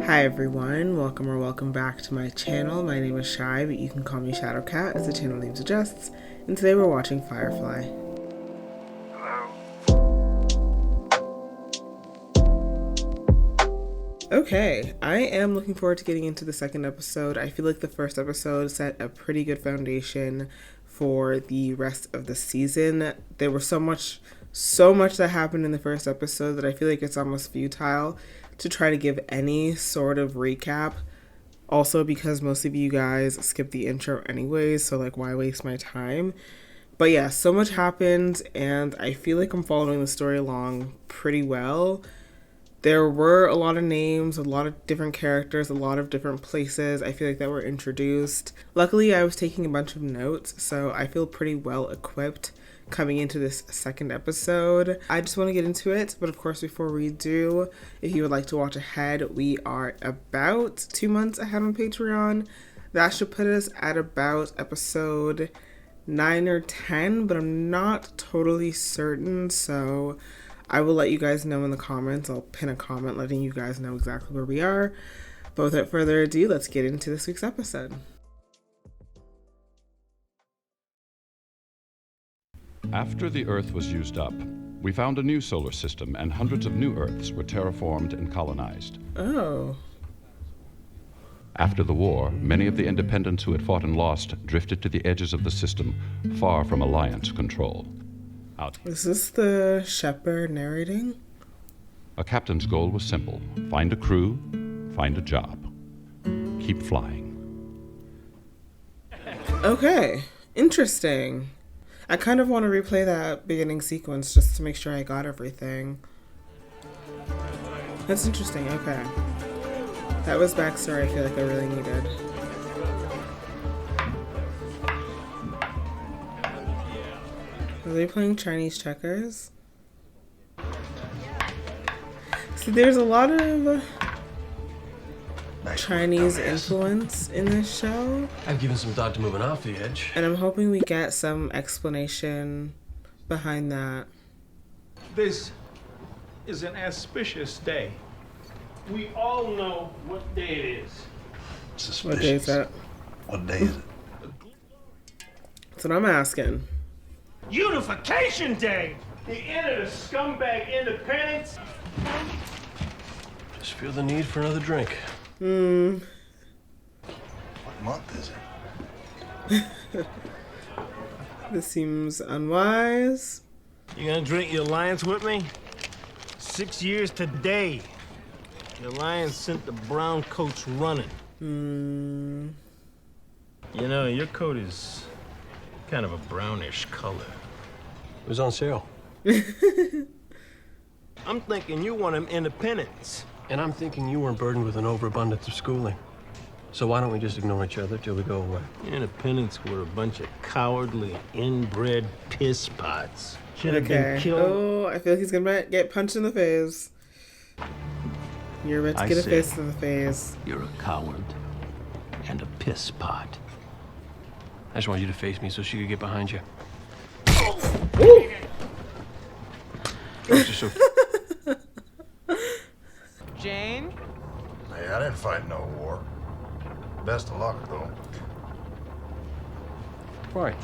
Hi everyone, welcome back to my channel. My name is Shy, but you can call me Shadowcat as the channel name suggests, and today we're watching Firefly. Hello? Okay, I am looking forward to getting into the second episode. I feel like the first episode set a pretty good foundation for the rest of the season. There was so much that happened in the first episode that I feel like it's almost futile to try to give any sort of recap. Also because most of you guys skip the intro anyways, so like why waste my time? But yeah, so much happened and I feel like I'm following the story along pretty well. There were a lot of names, a lot of different characters, a lot of different places I feel like that were introduced. Luckily, I was taking a bunch of notes, so I feel pretty well equipped coming into this second episode. I just want to get into it, but of course before we do, if you would like to watch ahead, we are about 2 months ahead on Patreon. That should put us at about episode 9 or 10, but I'm not totally certain, so I will let you guys know in the comments. I'll pin a comment letting you guys know exactly where we are. But without further ado, let's get into this week's episode. After the Earth was used up, we found a new solar system and hundreds of new Earths were terraformed and colonized. Oh. After the war, many of the independents who had fought and lost drifted to the edges of the system, far from Alliance control. Is this the shepherd narrating? A captain's goal was simple: find a crew, find a job, keep flying. Okay, interesting. I kind of want to replay that beginning sequence just to make sure I got everything. That's interesting, okay. That was backstory I feel like I really needed. Are they playing Chinese checkers? See, there's a lot of Chinese influence in this show. I've given some thought to moving off the edge. And I'm hoping we get some explanation behind that. This is an auspicious day. We all know what day it is. Suspicious. What day is that? What day is it? That's what I'm asking. Unification Day! The end of the scumbag independence. Just feel the need for another drink. What month is it? This seems unwise. You gonna drink your alliance with me? 6 years today. The alliance sent the brown coats running. You know, your coat is kind of a brownish color. It was on sale. I'm thinking you want them independents. And I'm thinking you weren't burdened with an overabundance of schooling. So why don't we just ignore each other till we go away? Independents were a bunch of cowardly, inbred piss pots. Should have been Okay. killed. Oh, I feel like he's gonna get punched in the face. You're about to get a fist in the face. You're a coward and a piss pot. I just want you to face me so she could get behind you. Ooh. You're so Jane? Hey, I didn't fight no war. Best of luck, though. Why?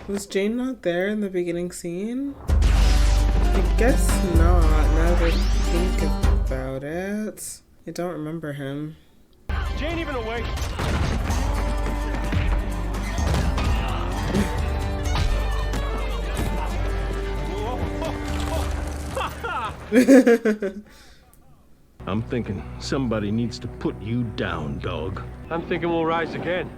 Was Jane not there in the beginning scene? I guess not, now that I think about it. I don't remember him. Jane even awake? I'm thinking somebody needs to put you down, dog. I'm thinking we'll rise again.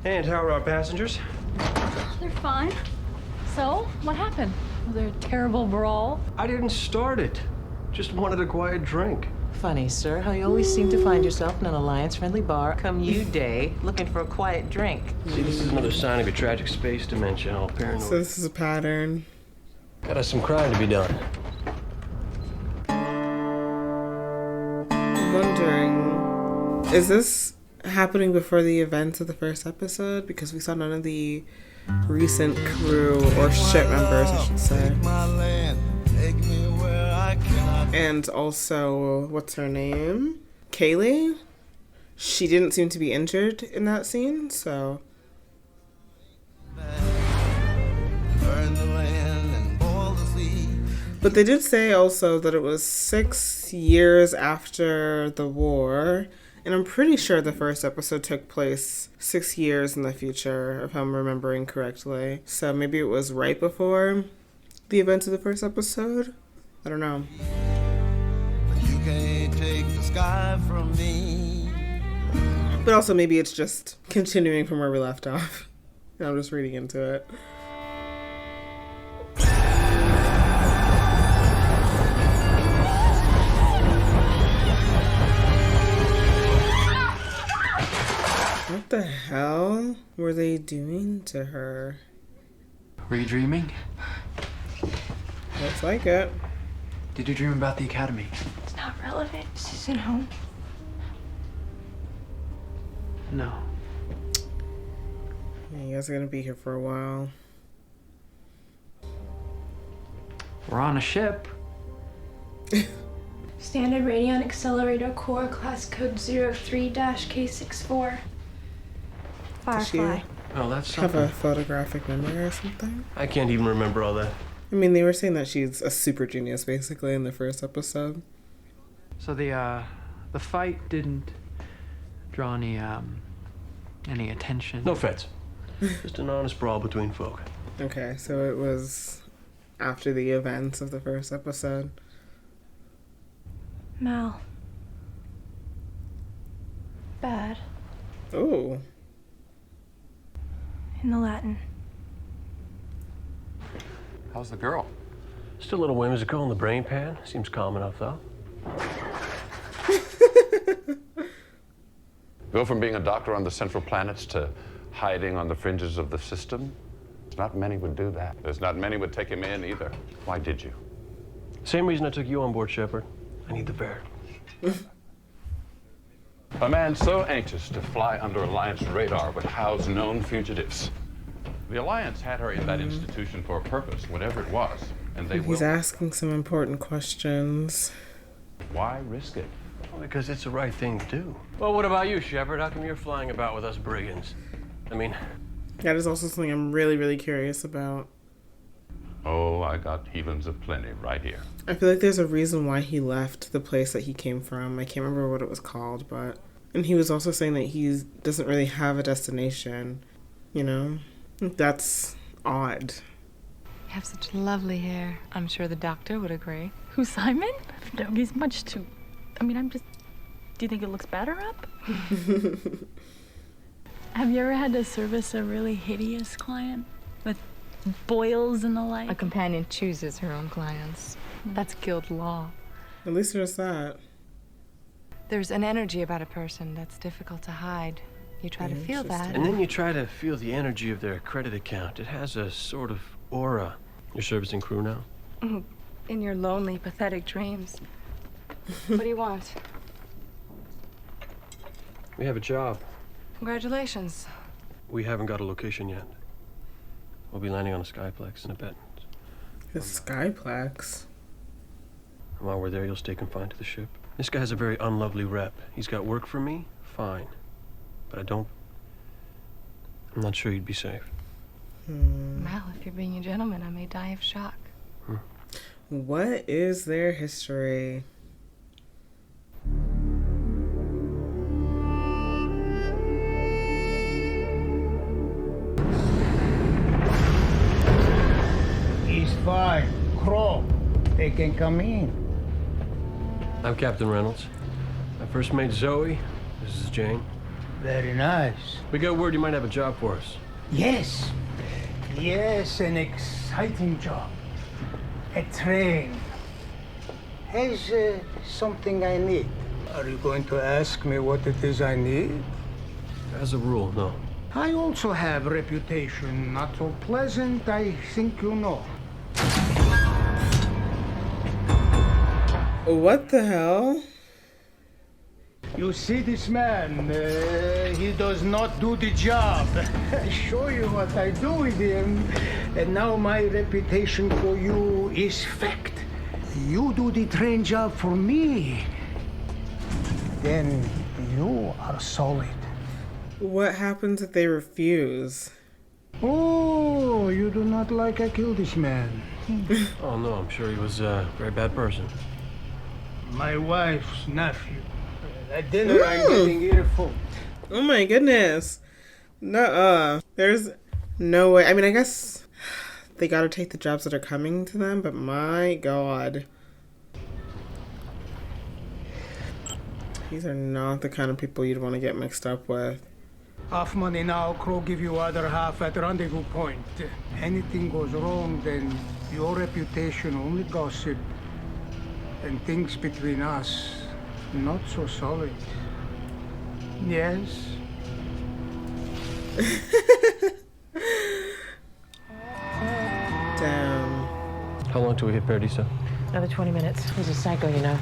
And how are our passengers? They're fine. So, what happened? Was there a terrible brawl? I didn't start it. Just wanted a quiet drink. Funny, sir, how you always seem to find yourself in an alliance-friendly bar come you day looking for a quiet drink. See, this is another sign of your tragic space dementia, all paranoid. So this is a pattern. Got us some crime to be done. wonder Is this happening before the events of the first episode? Because we saw none of the recent crew or ship members, I should say. And also, what's her name? Kaylee? She didn't seem to be injured in that scene, so... But they did say also that it was 6 years after the war, and I'm pretty sure the first episode took place 6 years in the future, if I'm remembering correctly. So maybe it was right before the events of the first episode? I don't know. You can't take the sky from me. But also maybe it's just continuing from where we left off. And I'm just reading into it. What the hell were they doing to her? Were you dreaming? Looks like it. Did you dream about the academy? It's not relevant. She's at home. No. Yeah, you guys are gonna be here for a while. We're on a ship. Standard Radion Accelerator Core Class Code 03-K64. Firefly. Oh, that's Have something. a photographic memory or something? I can't even remember all that. I mean, they were saying that she's a super genius, basically, in the first episode. So the fight didn't draw any attention. No offense. Just an honest brawl between folk. Okay, so it was after the events of the first episode. Mal. Bad. Ooh. In the Latin. How's the girl? Still a little whimsical in the brain pan. Seems calm enough, though. Go from being a doctor on the central planets to hiding on the fringes of the system? Not many would do that. There's not many would take him in either. Why did you? Same reason I took you on board, Shepard. I need the bear. A man so anxious to fly under Alliance radar would house known fugitives. The Alliance had her in that institution for a purpose, whatever it was, and they He's will. asking some important questions. Why risk it? Well, because it's the right thing to do. Well, what about you, Shepard? How come you're flying about with us brigands? I mean... That is also something I'm really, really curious about. Oh, I got heathens aplenty right here. I feel like there's a reason why he left the place that he came from. I can't remember what it was called, but... And he was also saying that he doesn't really have a destination, you know? That's odd. You have such lovely hair. I'm sure the doctor would agree. Who's Simon? No, he's much too... I mean, do you think it looks better up? Have you ever had to service a really hideous client? With boils and the like? A companion chooses her own clients. That's guild law. At least there's that. There's an energy about a person that's difficult to hide. You try to feel that. And then you try to feel the energy of their credit account. It has a sort of aura. You're servicing crew now? In your lonely, pathetic dreams. What do you want? We have a job. Congratulations. We haven't got a location yet. We'll be landing on a skyplex in a bit. The Skyplex. And while we're there, you'll stay confined to the ship. This guy has a very unlovely rep. He's got work for me, fine. But I'm not sure you'd be safe. Mal, if you're being a gentleman, I may die of shock. What is their history? He's fine. Crow. They can come in. I'm Captain Reynolds. My first mate, Zoe. This is Jane. Very nice. We got word you might have a job for us. Yes. Yes, an exciting job. A train. Has something I need. Are you going to ask me what it is I need? As a rule, no. I also have a reputation not so pleasant, I think you know. What the hell? You see this man, he does not do the job. I show you what I do with him. And now my reputation for you is fact. You do the train job for me. Then you are solid. What happens if they refuse? Oh, you do not like I killed this man. Oh, no, I'm sure he was a very bad person. My wife's nephew. At dinner, I'm getting earphones. Oh my goodness. No, there's no way. I mean, I guess they gotta take the jobs that are coming to them, but my god. These are not the kind of people you'd want to get mixed up with. Half money now, Crow give you other half at rendezvous point. Anything goes wrong, then your reputation only gossip. And things between us, not so solid. Yes? Damn. How long till we hit Paradiso? Another 20 minutes. He's a psycho, you know.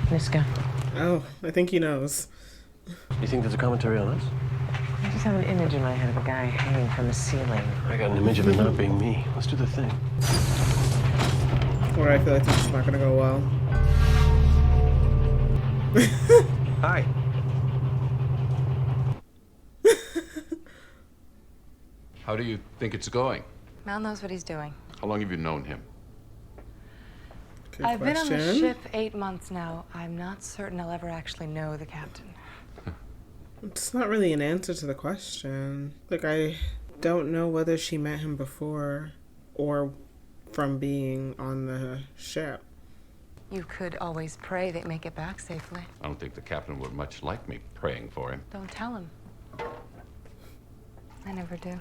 Niska. Oh, I think he knows. You think there's a commentary on us? I just have an image in my head of a guy hanging from the ceiling. I got an image of it not being me. Let's do the thing. Or I feel like this is not gonna go well. Hi. How do you think it's going? Mal knows what he's doing. How long have you known him? Good I've been on the question. ship 8 months now. I'm not certain I'll ever actually know the captain. It's not really an answer to the question. Like, I don't know whether she met him before or from being on the ship. You could always pray they make it back safely. I don't think the captain would much like me praying for him. Don't tell him. I never do.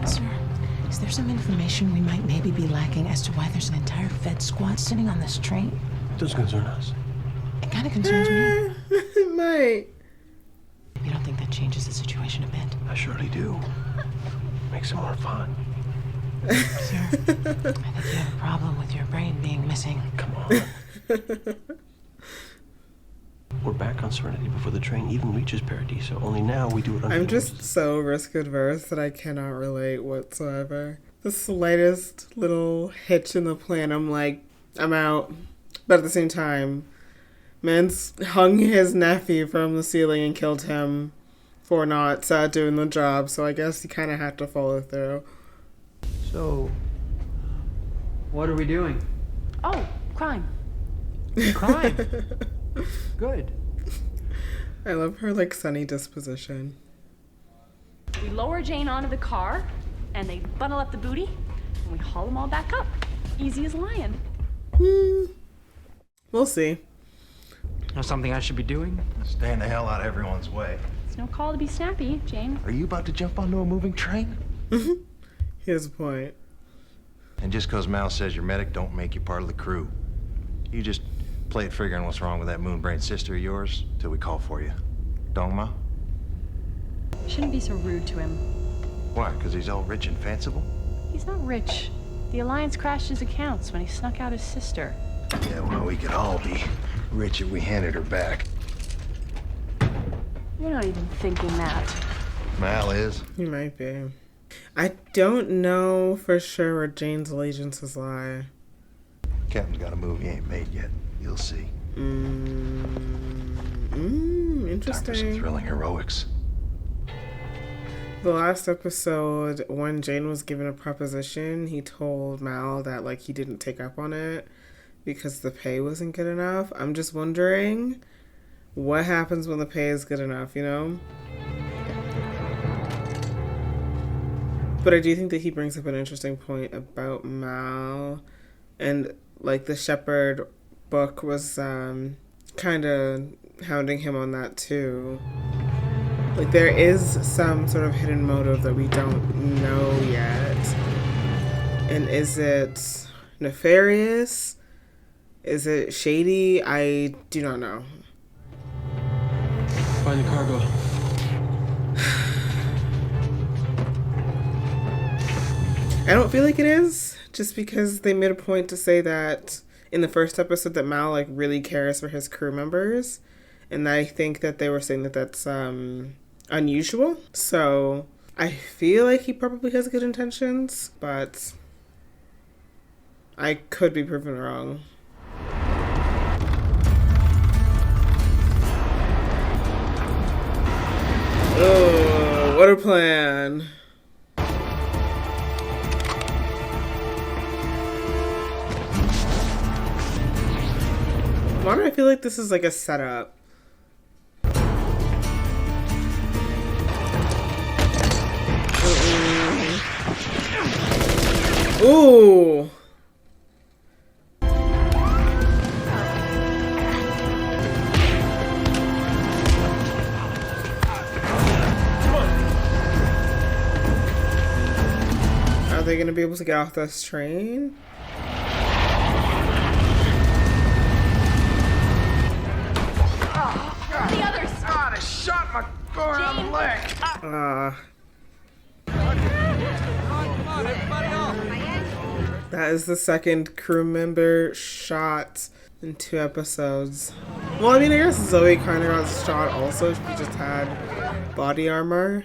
Sir, is there some information we might maybe be lacking as to why there's an entire Fed squad sitting on this train? It does concern us. It kind of concerns me. It might. You don't think that changes the situation a bit? I surely do. Makes it more fun. Sir, I think you have a problem with your brain being missing. Come on. We're back on Serenity before the train even reaches Paradiso. Only now we do it under I'm the just so risk adverse that I cannot relate whatsoever. The slightest little hitch in the plan, I'm like, I'm out. But at the same time, man's hung his nephew from the ceiling and killed him for not doing the job, so I guess he kind of had to follow through. So, what are we doing? Oh, crime. Crime. Good. I love her, like, sunny disposition. We lower Jane onto the car, and they bundle up the booty, and we haul them all back up. Easy as lion. We'll see. Know something I should be doing? Staying the hell out of everyone's way. It's no call to be snappy, Jane. Are you about to jump onto a moving train? He has a point. And just because Mal says you're medic, don't make you part of the crew. You just play it figuring what's wrong with that moon-brain sister of yours till we call for you. Don't, Ma? Shouldn't be so rude to him. Why? Because he's all rich and fanciful? He's not rich. The Alliance crashed his accounts when he snuck out his sister. Yeah, well, we could all be rich if we handed her back. You're not even thinking that. Mal is. He might be. I don't know for sure where Jane's allegiances lie. Captain's got a move he ain't made yet. You'll see. Interesting. Time for some thrilling heroics. The last episode, when Jane was given a proposition, he told Mal that, like, he didn't take up on it because the pay wasn't good enough. I'm just wondering what happens when the pay is good enough, you know? But I do think that he brings up an interesting point about Mal, and, like, the Shepherd book was kind of hounding him on that too. Like, there is some sort of hidden motive that we don't know yet. And is it nefarious? Is it shady? I do not know. Find the cargo. I don't feel like it is, just because they made a point to say that in the first episode that Mal like really cares for his crew members, and I think that they were saying that that's unusual. So I feel like he probably has good intentions, but I could be proven wrong. Oh, what a plan. Why do I feel like this is like a setup? Ooh. Are they gonna be able to get off this train? The others! God, I shot my arm and leg. That is the second crew member shot in 2 episodes. Well, I mean, I guess Zoe kind of got shot also. She just had body armor.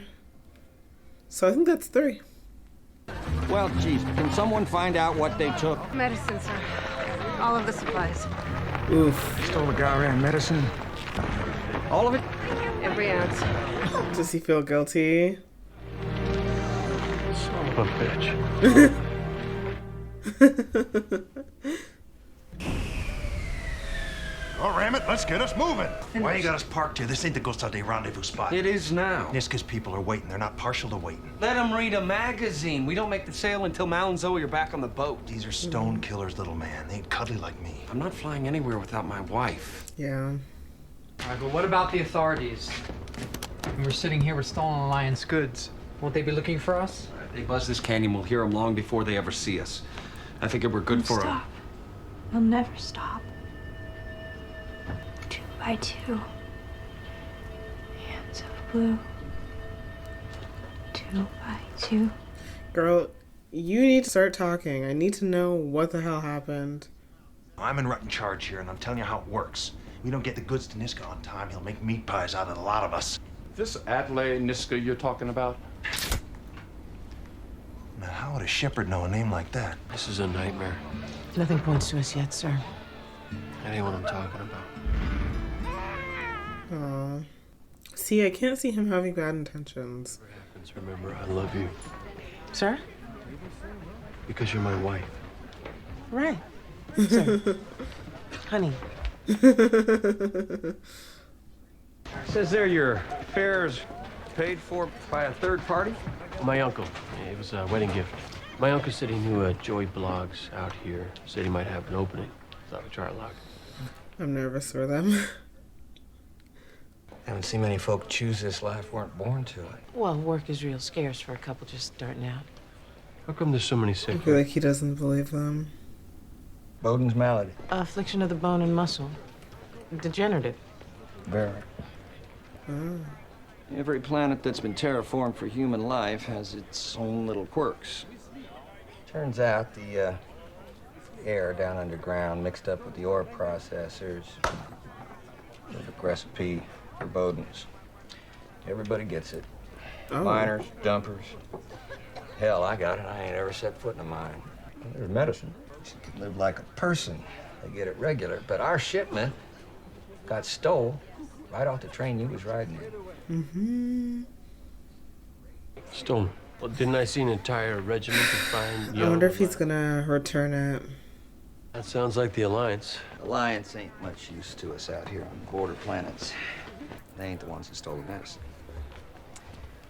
So I think that's 3. Well, Chief, can someone find out what they took? Medicine, sir. All of the supplies. Oof. Stole a goddamn medicine. All of it? Every ounce. Does he feel guilty? Son of a bitch. Oh, ram it, let's get us moving. Why you got us parked here? This ain't the Costa de Rendezvous spot. It is now. It's because people are waiting. They're not partial to waiting. Let them read a magazine. We don't make the sale until Mal and Zoe are back on the boat. These are stone killers, little man. They ain't cuddly like me. I'm not flying anywhere without my wife. Yeah. All right, but what about the authorities? We're sitting here with stolen Alliance goods. Won't they be looking for us? They buzz this canyon. We'll hear them long before they ever see us. I figure we're good for them. Stop. They'll never stop. 2 by 2. Hands of blue. 2 by 2. Girl, you need to start talking. I need to know what the hell happened. I'm in rotten charge here, and I'm telling you how it works. We don't get the goods to Niska on time, he'll make meat pies out of a lot of us. This Adlai Niska you're talking about? Now, how would a shepherd know a name like that? This is a nightmare. Nothing points to us yet, sir. That ain't what I'm talking about. Aw. See, I can't see him having bad intentions. What happens, remember, I love you. Sir? Because you're my wife. Right. Sir. Honey. Says there your fare's paid for by a third party? My uncle. It was a wedding gift. My uncle said he knew Joey Blogs out here. Said he might have an opening. Thought we'd try our luck. I'm nervous for them. Haven't seen many folk choose this life, weren't born to it. Well, work is real scarce for a couple just starting out. How come there's so many I sick? feel like he doesn't believe them. Bowden's malady. Affliction of the bone and muscle. Degenerative. Very. Oh. Every planet that's been terraformed for human life has its own little quirks. Turns out the air down underground mixed up with the ore processors. Perfect recipe for Bowden's. Everybody gets it. Oh. Miners, dumpers. Hell, I got it. I ain't ever set foot in a mine. There's medicine. You can live like a person. They get it regular. But our shipment got stole right off the train you was riding in. Mm-hmm. Stolen. Well, didn't I see an entire regiment of fine I wonder if he's gonna return it. That sounds like the Alliance. Alliance ain't much use to us out here on border planets. They ain't the ones that stole the medicine.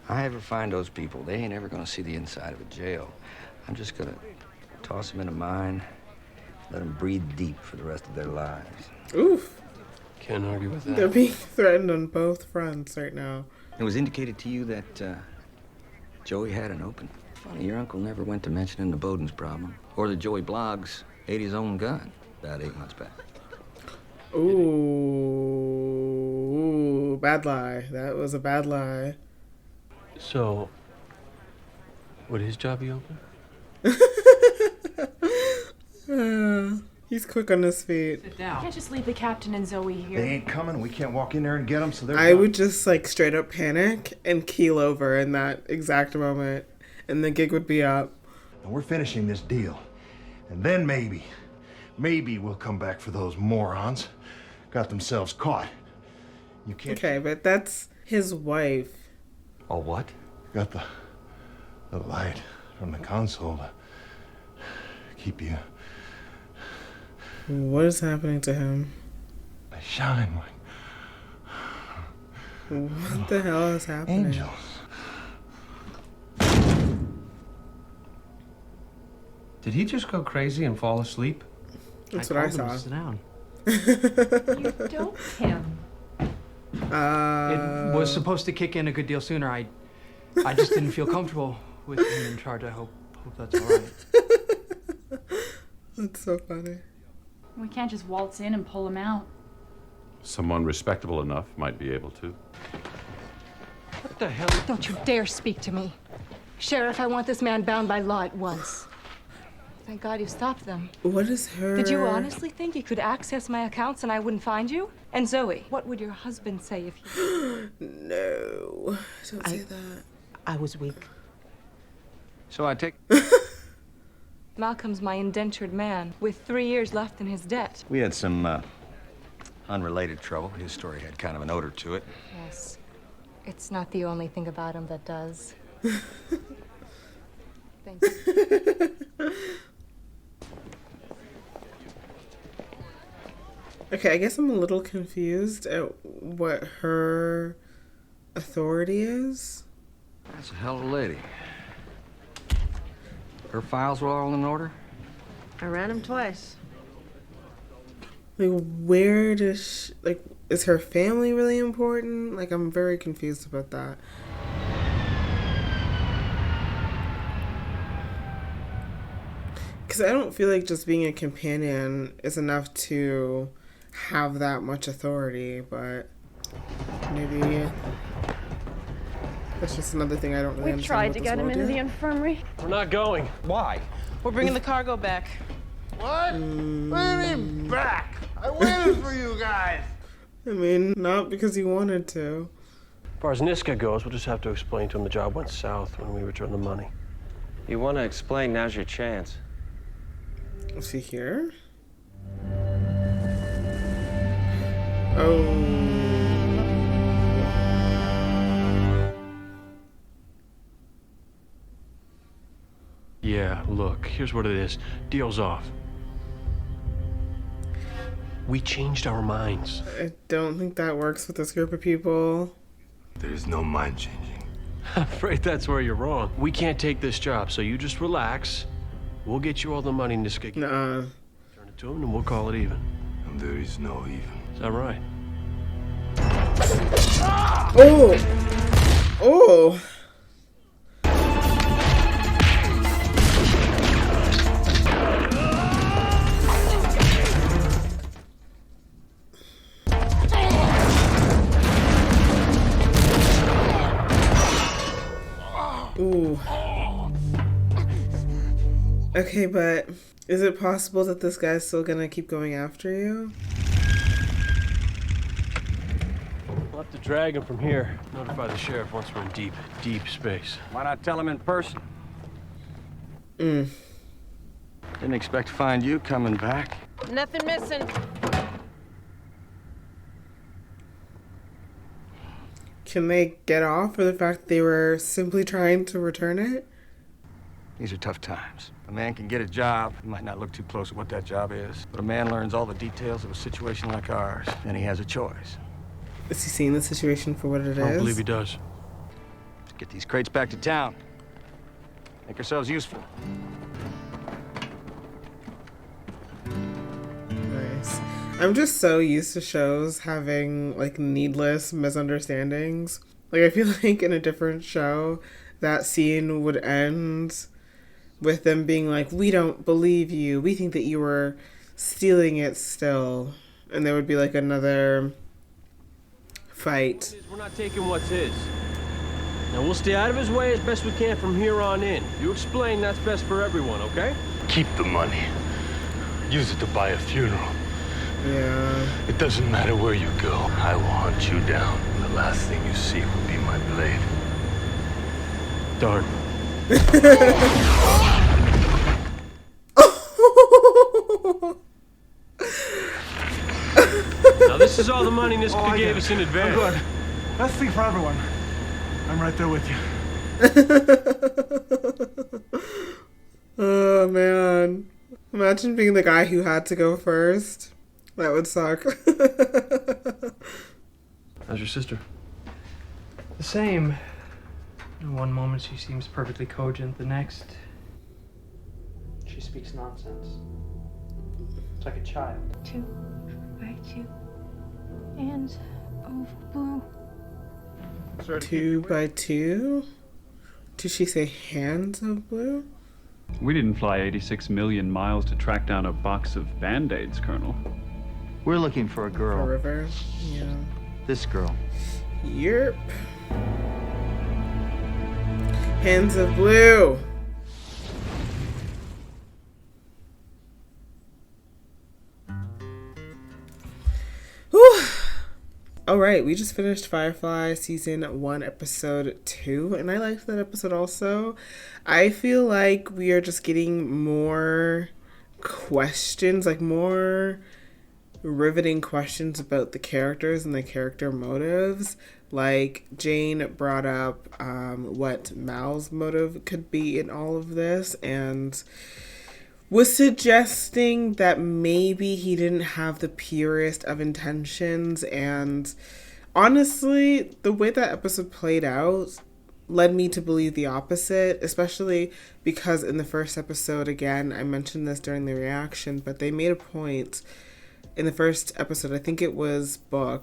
I ever find those people, they ain't ever gonna see the inside of a jail. I'm just gonna toss them in a mine, let them breathe deep for the rest of their lives. Oof. Can't argue with that. They're being threatened on both fronts right now. It was indicated to you that Joey had an open. Funny, your uncle never went to mentioning the Bowden's problem, or that Joey Bloggs ate his own gun about 8 months back. Ooh, bad lie. That was a bad lie. So, would his job be open? He's quick on his feet. Sit down. You can't just leave the captain and Zoe here. They ain't coming. We can't walk in there and get them, so they're I done. would just like straight up panic and keel over in that exact moment, and the gig would be up. And we're finishing this deal. And then maybe we'll come back for those morons. Got themselves caught. You can't... Okay, but that's his wife. Oh, what? Got the light from the console to keep you... What is happening to him? They shine like... What the hell is happening? Angels. Did he just go crazy and fall asleep? That's what I saw. Sit down. You doped him. It was supposed to kick in a good deal sooner. I just didn't feel comfortable with him in charge. I hope that's all right. That's so funny. We can't just waltz in and pull him out. Someone respectable enough might be able to. What the hell? Don't you dare speak to me. Sheriff, I want this man bound by law at once. Thank God you stopped them. What is her... Did you honestly think you could access my accounts and I wouldn't find you? And Zoe, what would your husband say if you... No. Don't say that. I was weak. So I take... Malcolm's my indentured man, with 3 years left in his debt. We had some unrelated trouble. His story had kind of an odor to it. Yes. It's not the only thing about him that does. Thank you. Okay, I guess I'm a little confused at what her authority is. That's a hell of a lady. Her files were all in order? I ran him twice. Like, where does she, like, is her family really important? Like, I'm very confused about that. Because I don't feel like just being a companion is enough to have that much authority, but maybe that's just another thing I don't really We tried understand to about get this him world into the yet. infirmary. We're not going. Why? We're bringing the cargo back. What? What do you mean back? I waited for you guys. I mean, not because he wanted to. As far as Niska goes, we'll just have to explain to him the job went south when we return the money. You want to explain, now's your chance. Is he here? Oh. Yeah, look, here's what it is. Deal's off. We changed our minds. I don't think that works with this group of people. There's no mind changing. I'm afraid that's where you're wrong. We can't take this job, so you just relax. We'll get you all the money Niska. Nuh-uh. Turn it to him and we'll call it even. And there is no even. Is that right? Oh! Oh! Ooh. Okay, but is it possible that this guy's still gonna keep going after you? We'll have to drag him from here. Notify the sheriff once we're in deep, deep space. Why not tell him in person? Mm. Didn't expect to find you coming back. Nothing missing. Can they get off for the fact that they were simply trying to return it? These are tough times. A man can get a job. He might not look too close at what that job is, but a man learns all the details of a situation like ours, and he has a choice. Is he seeing the situation for what it is? I don't believe he does. Let's get these crates back to town. Make ourselves useful. Nice. I'm just so used to shows having, like, needless misunderstandings. Like, I feel like in a different show, that scene would end with them being like, we don't believe you. We think that you were stealing it still. And there would be, like, another fight. We're not taking what's his. Now, we'll stay out of his way as best we can from here on in. You explain that's best for everyone, okay? Keep the money. Use it to buy a funeral. Yeah. It doesn't matter where you go. I will hunt you down. The last thing you see will be my blade. Darn. Now this is all the money Niska gave us in advance. I'm good. Let's speak for everyone. I'm right there with you. Oh man. Imagine being the guy who had to go first. That would suck. How's your sister? The same. In one moment she seems perfectly cogent, the next she speaks nonsense. It's like a child. 2 by 2 and of blue. 2 by 2? Did she say hands of blue? We didn't fly 86 million miles to track down a box of Band-Aids, Colonel. We're looking for a girl. A river? Yeah. This girl. Yep. Hands of blue. Whew. All right, we just finished Firefly season 1, episode 2, and I liked that episode also. I feel like we are just getting more questions, like more riveting questions about the characters and the character motives. Like Jane brought up what Mal's motive could be in all of this, and was suggesting that maybe he didn't have the purest of intentions. And honestly, the way that episode played out led me to believe the opposite, especially because in the first episode, again, I mentioned this during the reaction, but they made a point in the first episode, I think it was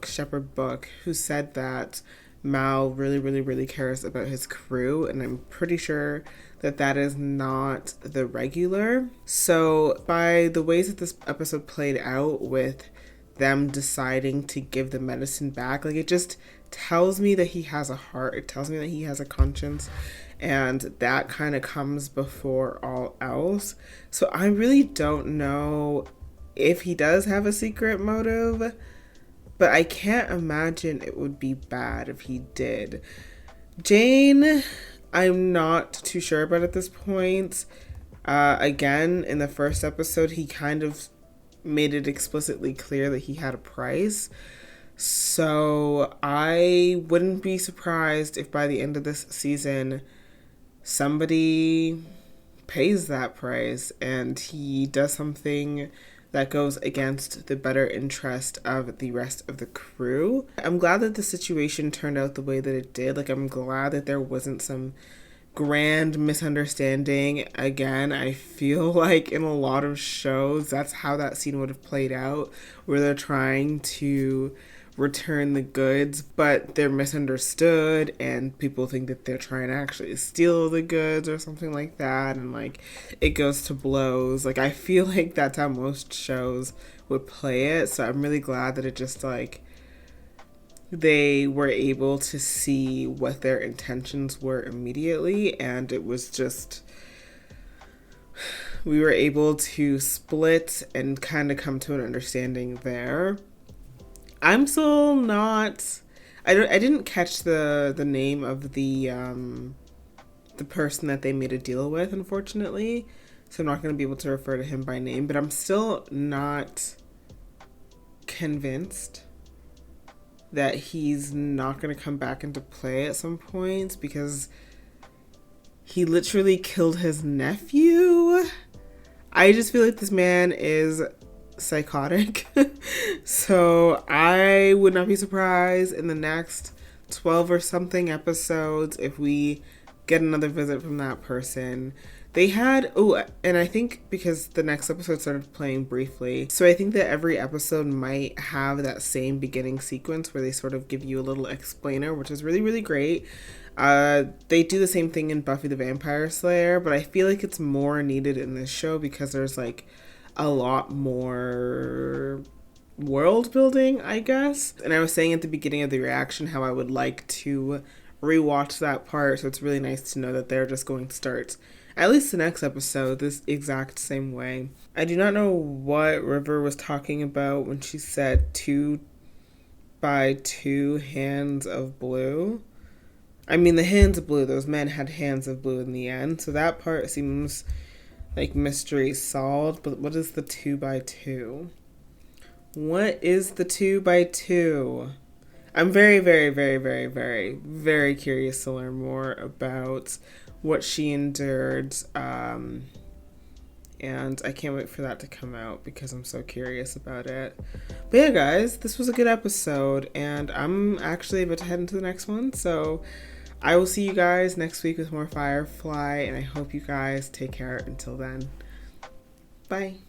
Shepherd Book, who said that Mal really, really, really cares about his crew, and I'm pretty sure that that is not the regular. So by the ways that this episode played out with them deciding to give the medicine back, like, it just tells me that he has a heart. It tells me that he has a conscience, and that kind of comes before all else. So I really don't know if he does have a secret motive, but I can't imagine it would be bad if he did. Jane, I'm not too sure about at this point. Again, in the first episode, he kind of made it explicitly clear that he had a price. So I wouldn't be surprised if by the end of this season, somebody pays that price and he does something that goes against the better interest of the rest of the crew. I'm glad that the situation turned out the way that it did. Like, I'm glad that there wasn't some grand misunderstanding. Again, I feel like in a lot of shows, that's how that scene would have played out, where they're trying to return the goods, but they're misunderstood and people think that they're trying to actually steal the goods or something like that, and like it goes to blows. Like, I feel like that's how most shows would play it, so I'm really glad that it just like they were able to see what their intentions were immediately, and it was just we were able to split and kind of come to an understanding there. I'm still not. I didn't catch the name of the person that they made a deal with, unfortunately. So I'm not going to be able to refer to him by name. But I'm still not convinced that he's not going to come back into play at some point, because he literally killed his nephew. I just feel like this man is psychotic. So I would not be surprised in the next 12 or something episodes if we get another visit from that person. They had, and I think because the next episode started playing briefly, so I think that every episode might have that same beginning sequence where they sort of give you a little explainer, which is really, really great. They do the same thing in Buffy the Vampire Slayer, but I feel like it's more needed in this show because there's like a lot more world building, I guess. And I was saying at the beginning of the reaction how I would like to rewatch that part, so it's really nice to know that they're just going to start at least the next episode, this exact same way. I do not know what River was talking about when she said 2 by 2 hands of blue. I mean, the hands of blue, those men had hands of blue in the end, so that part seems like mystery solved. But what is the 2 by 2? What is the 2 by 2? I'm very, very, very, very, very, very curious to learn more about what she endured. And I can't wait for that to come out because I'm so curious about it. But yeah, guys, this was a good episode, and I'm actually about to head into the next one. So I will see you guys next week with more Firefly, and I hope you guys take care until then. Bye.